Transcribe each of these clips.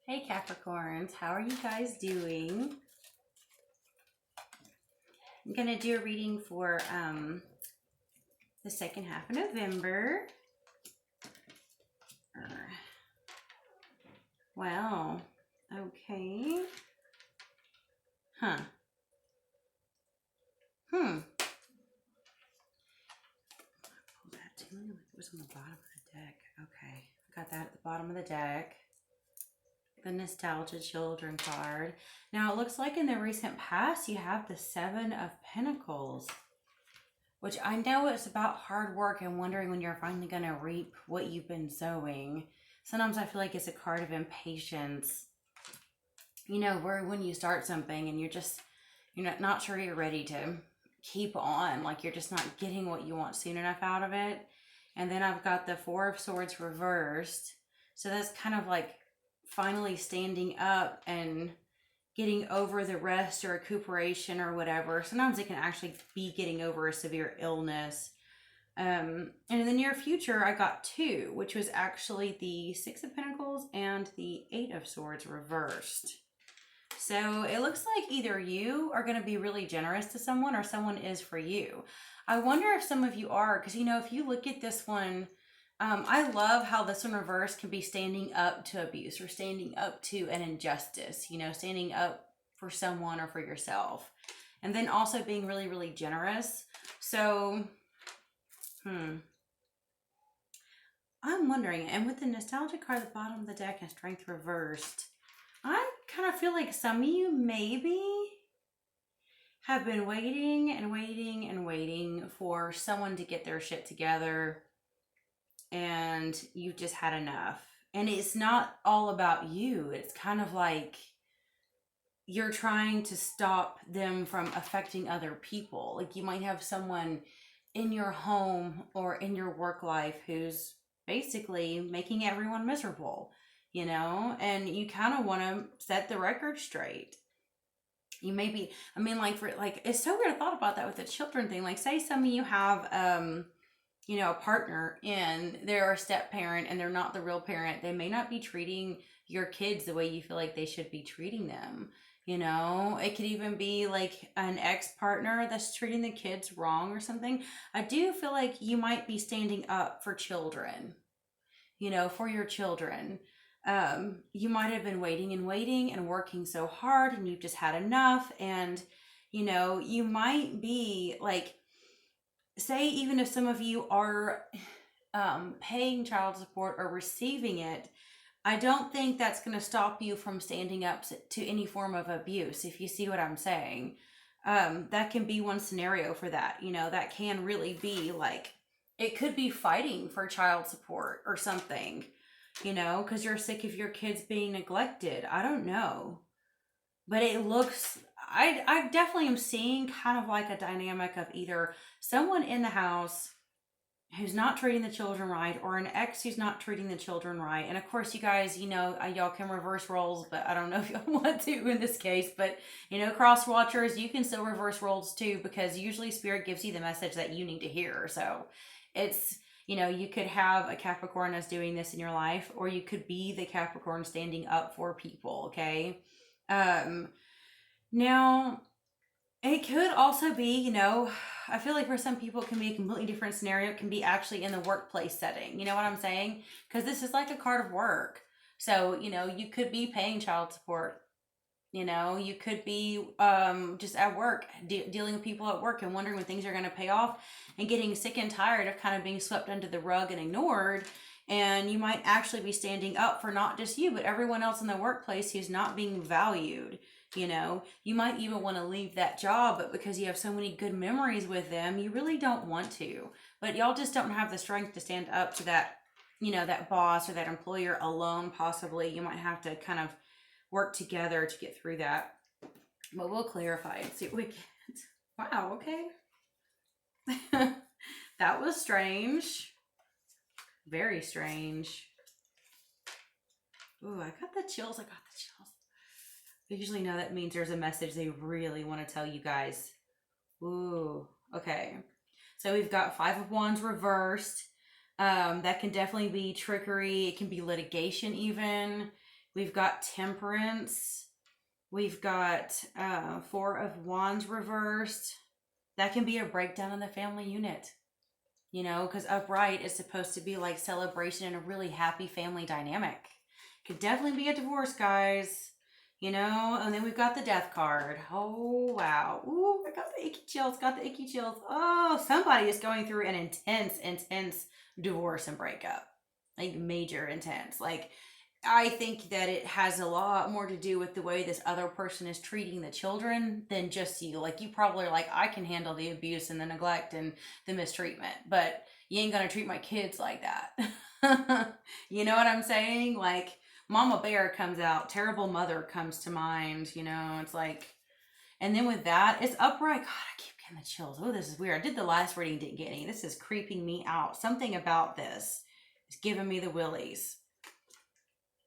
Hey Capricorns, how are you guys doing? I'm going to do a reading for the second half of November. Wow. Okay. Huh. Pull that too. It was on the bottom of the deck. Okay. Got that at the bottom of the deck. The Nostalgia Children card. Now it looks like in the recent past you have the Seven of Pentacles, which I know it's about hard work and wondering when you're finally going to reap what you've been sowing. Sometimes I feel like it's a card of impatience. You know, where when you start something and you're not sure you're ready to keep on, like you're just not getting what you want soon enough out of it. And then I've got the Four of Swords reversed. So that's kind of like finally standing up and getting over the rest or recuperation or whatever. Sometimes it can actually be getting over a severe illness. And in the near future, I got two, which was actually the Six of Pentacles and the Eight of Swords reversed. So it looks like either you are going to be really generous to someone or someone is for you. I wonder if some of you are, because, you know, if you look at this one, I love how this one reverse can be standing up to abuse or standing up to an injustice, you know, standing up for someone or for yourself. And then also being really, really generous. So, I'm wondering, and with the Nostalgia card at the bottom of the deck and Strength reversed, I kind of feel like some of you maybe have been waiting and waiting and waiting for someone to get their shit together, and you've just had enough. And it's not all about you. It's kind of like you're trying to stop them from affecting other people. Like you might have someone in your home or in your work life who's basically making everyone miserable, you know, and you kind of want to set the record straight. You maybe, I mean, like for like, it's so weird. I thought about that with the children thing. Like, say some of you have, you know, a partner and they're a step parent and they're not the real parent. They may not be treating your kids the way you feel like they should be treating them. You know, it could even be like an ex-partner that's treating the kids wrong or something. I do feel like you might be standing up for children, you know, for your children. You might have been waiting and waiting and working so hard and you've just had enough. And, you know, you might be like, say, even if some of you are paying child support or receiving it, I don't think that's going to stop you from standing up to any form of abuse, if you see what I'm saying. That can be one scenario for that. You know, that can really be like, it could be fighting for child support or something, you know, because you're sick of your kids being neglected. I don't know. But it looks, I definitely am seeing kind of like a dynamic of either someone in the house who's not treating the children right or an ex who's not treating the children right. And of course, you guys, you know, y'all can reverse roles, but I don't know if y'all want to in this case. But, you know, cross watchers, you can still reverse roles too, because usually spirit gives you the message that you need to hear. So it's, you know, you could have a Capricorn that's doing this in your life, or you could be the Capricorn standing up for people, okay? Now, it could also be, you know, I feel like for some people it can be a completely different scenario. It can be actually in the workplace setting. You know what I'm saying? Because this is like a card of work. So, you know, you could be paying child support. You know, you could be just at work, dealing with people at work and wondering when things are going to pay off and getting sick and tired of kind of being swept under the rug and ignored. And you might actually be standing up for not just you, but everyone else in the workplace who's not being valued. You know, you might even want to leave that job, but because you have so many good memories with them, you really don't want to. But y'all just don't have the strength to stand up to that, you know, that boss or that employer alone, possibly. You might have to kind of work together to get through that. But we'll clarify and see what we get. Wow, okay. That was strange. Very strange. Ooh, I got the chills. I usually know that means there's a message they really want to tell you guys. Ooh, okay. So we've got Five of Wands reversed. That can definitely be trickery. It can be litigation even. We've got temperance. We've got Four of Wands reversed. That can be a breakdown in the family unit, you know, because upright is supposed to be like celebration and a really happy family dynamic. Could definitely be a divorce, guys. You know, and then we've got the death card. Oh, wow. Ooh, I got the icky chills. Got the icky chills. Oh, somebody is going through an intense divorce and breakup. Like major intense. Like, I think that it has a lot more to do with the way this other person is treating the children than just you. Like, you probably are like, I can handle the abuse and the neglect and the mistreatment, but you ain't gonna treat my kids like that. You know what I'm saying? Like, Mama Bear comes out, terrible mother comes to mind, you know, it's like, and then with that, it's upright. God, I keep getting the chills. Oh, this is weird. I did the last reading, didn't get any. This is creeping me out. Something about this is giving me the willies.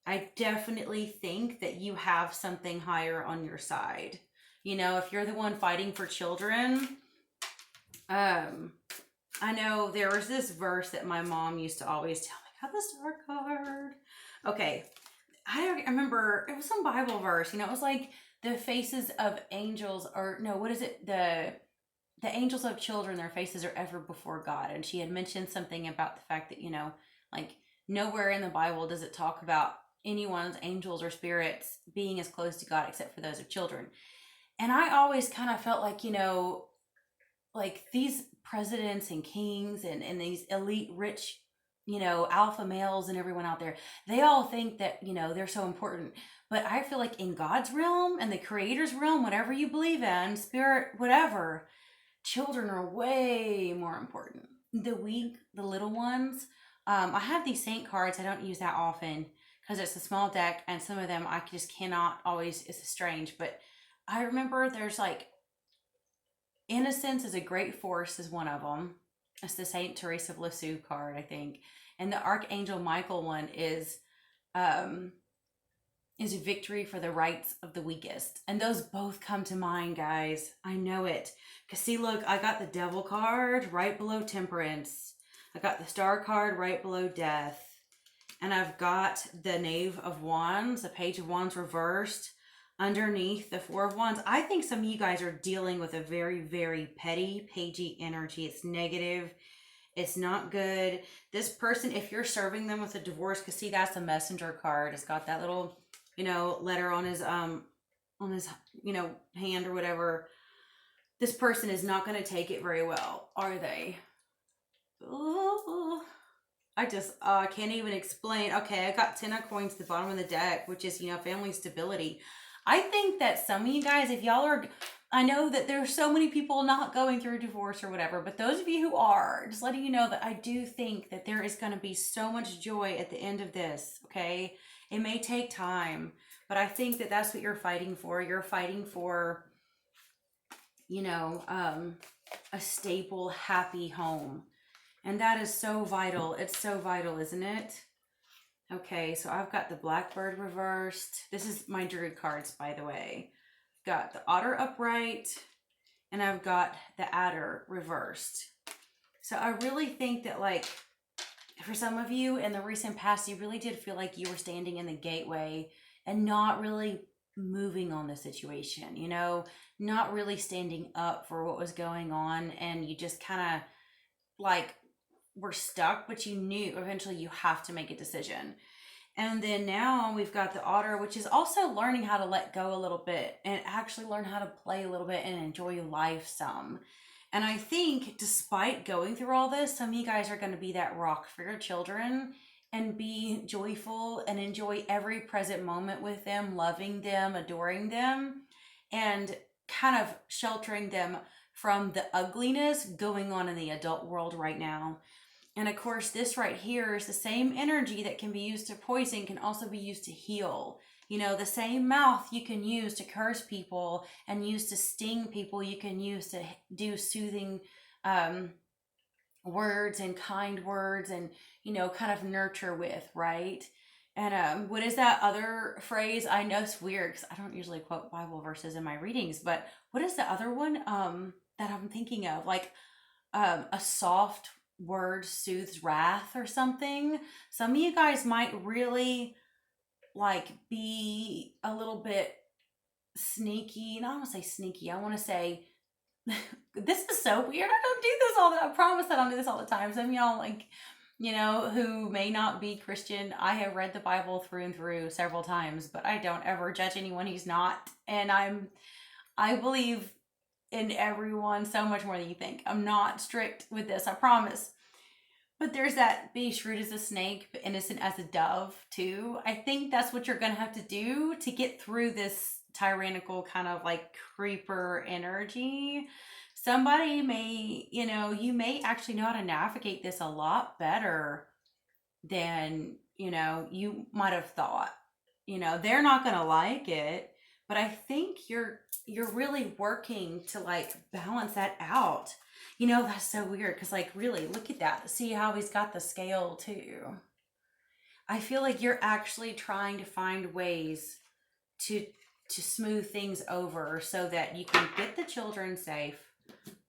I definitely think that you have something higher on your side. You know, if you're the one fighting for children, I know there was this verse that my mom used to always tell me. Got the star card. Okay, I remember it was some Bible verse. You know, it was like the faces of angels, or no, what is it? The angels of children, their faces are ever before God. And she had mentioned something about the fact that, you know, like nowhere in the Bible does it talk about anyone's angels or spirits being as close to God except for those of children. And I always kind of felt like, you know, like these presidents and kings and these elite rich, you know, alpha males and everyone out there, they all think that, you know, they're so important. But I feel like in God's realm and the creator's realm, whatever you believe in, spirit, whatever, children are way more important. The weak, the little ones. I have these saint cards. I don't use that often because it's a small deck, and some of them I just cannot always. It's strange, but I remember there's like innocence is a great force is one of them. It's the Saint Teresa of Lisieux card, I think, and the Archangel Michael one is victory for the rights of the weakest. And those both come to mind, guys. I know it. Because see, look, I got the Devil card right below Temperance. I got the Star card right below Death. And I've got the Knave of Wands, the Page of Wands reversed, underneath the Four of Wands. I think some of you guys are dealing with a very, very petty, pagey energy. It's negative. It's not good. This person, if you're serving them with a divorce, because see, that's the Messenger card. It's got that little, you know, letter on his, you know, hand or whatever. This person is not going to take it very well, are they? Ooh. I just can't even explain. Okay, I got 10 of coins at the bottom of the deck, which is, you know, family stability. I think that some of you guys, if y'all are, I know that there's so many people not going through a divorce or whatever, but those of you who are, just letting you know that I do think that there is going to be so much joy at the end of this, okay? It may take time, but I think that that's what you're fighting for. You're fighting for, you know, a stable, happy home. And that is so vital. It's so vital, isn't it? Okay, so I've got the Blackbird reversed. This is my Druid cards, by the way. Got the Otter upright, and I've got the Adder reversed. So I really think that, like, for some of you in the recent past, you really did feel like you were standing in the gateway and not really moving on the situation, you know, not really standing up for what was going on, and you just kind of, like, were stuck, but you knew eventually you have to make a decision. And then now we've got the Otter, which is also learning how to let go a little bit and actually learn how to play a little bit and enjoy life some. And I think despite going through all this, some of you guys are going to be that rock for your children and be joyful and enjoy every present moment with them, loving them, adoring them, and kind of sheltering them from the ugliness going on in the adult world right now. And of course, this right here is the same energy that can be used to poison can also be used to heal. You know, the same mouth you can use to curse people and use to sting people, you can use to do soothing words and kind words and, you know, kind of nurture with, right? And what is that other phrase? I know it's weird because I don't usually quote Bible verses in my readings, but what is the other one that I'm thinking of? Like a soft word soothes wrath or something. Some of you guys might really like be a little bit sneaky. And I don't want to say sneaky. I want to say this is so weird. I don't do this all the I promise I don't do this all the time. Some of y'all like, you know, who may not be Christian, I have read the Bible through and through several times, but I don't ever judge anyone who's not. And I believe in everyone so much more than you think. I'm not strict with this, I promise. But there's that be shrewd as a snake, but innocent as a dove, too. I think that's what you're going to have to do to get through this tyrannical kind of like creeper energy. Somebody may, you know, you may actually know how to navigate this a lot better than, you know, you might have thought. You know, they're not going to like it, but I think you're really working to like balance that out. You know, that's so weird because like really look at that. See how he's got the scale too. I feel like you're actually trying to find ways to smooth things over so that you can get the children safe,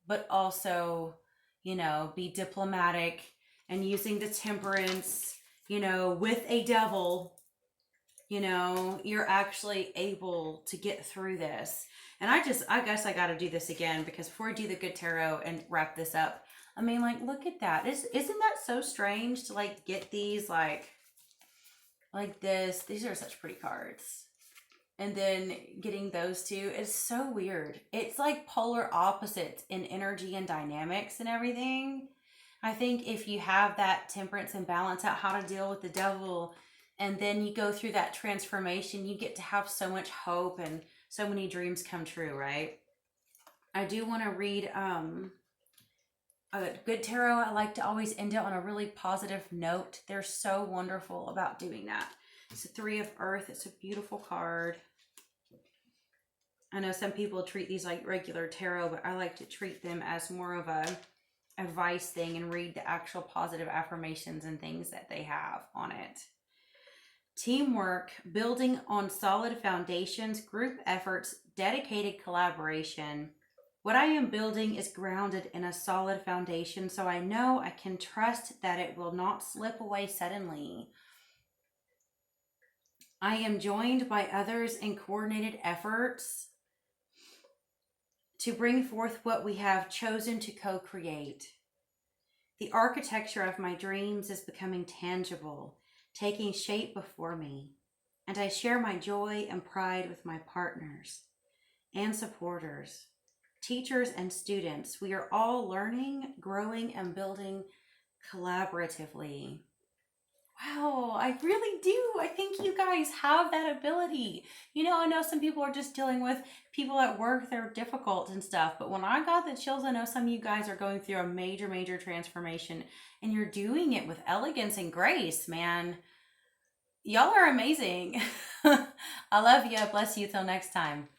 but also, you know, be diplomatic and using the temperance, you know, with a devil. You know, you're actually able to get through this. And I guess I got to do this again because before I do the good tarot and wrap this up, I mean, like, look at that. Isn't that so strange to like get these like this? These are such pretty cards. And then getting those two is so weird. It's like polar opposites in energy and dynamics and everything. I think if you have that temperance and balance out how to deal with the devil, and then you go through that transformation, you get to have so much hope and so many dreams come true, right? I do want to read a good tarot. I like to always end it on a really positive note. They're so wonderful about doing that. It's a Three of Earth. It's a beautiful card. I know some people treat these like regular tarot, but I like to treat them as more of a advice thing and read the actual positive affirmations and things that they have on it. Teamwork, building on solid foundations, group efforts, dedicated collaboration. What I am building is grounded in a solid foundation, so I know I can trust that it will not slip away suddenly. I am joined by others in coordinated efforts to bring forth what we have chosen to co-create. The architecture of my dreams is becoming tangible, taking shape before me, and I share my joy and pride with my partners and supporters, teachers and students. We are all learning, growing, and building collaboratively. Wow, I really do. I think you guys have that ability. You know, I know some people are just dealing with people at work that are difficult and stuff, but when I got the chills, I know some of you guys are going through a major, major transformation and you're doing it with elegance and grace, man. Y'all are amazing. I love you. Bless you. Till next time.